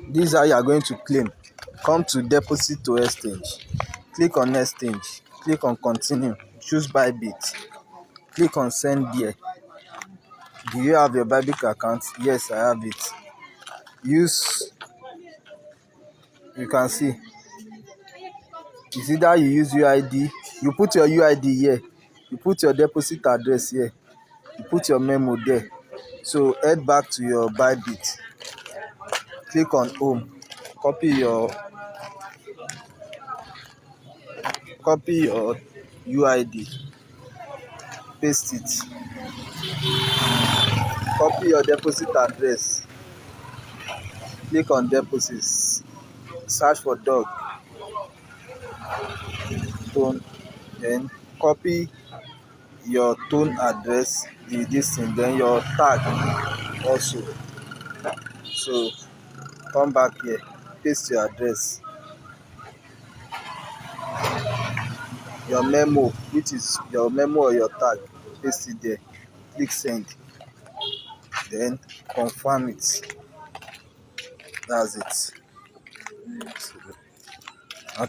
This is how you are going to claim. Come to deposit to exchange, click on exchange, click on continue, choose Bybit, click on send there. Do you have your Bybit account? Yes, I have it. Use, you can see, it's either you use UID, you put your UID here, you put your deposit address here, you put your memo there. So head back to your Bybit, click on home, copy your UID, paste it, copy your deposit address, click on deposits, search for dog, tone, then copy your tone address, this thing, then your tag also. So come back here, paste your address, your memo, which is your memo or your tag, paste it there, click send, then confirm it. That's it.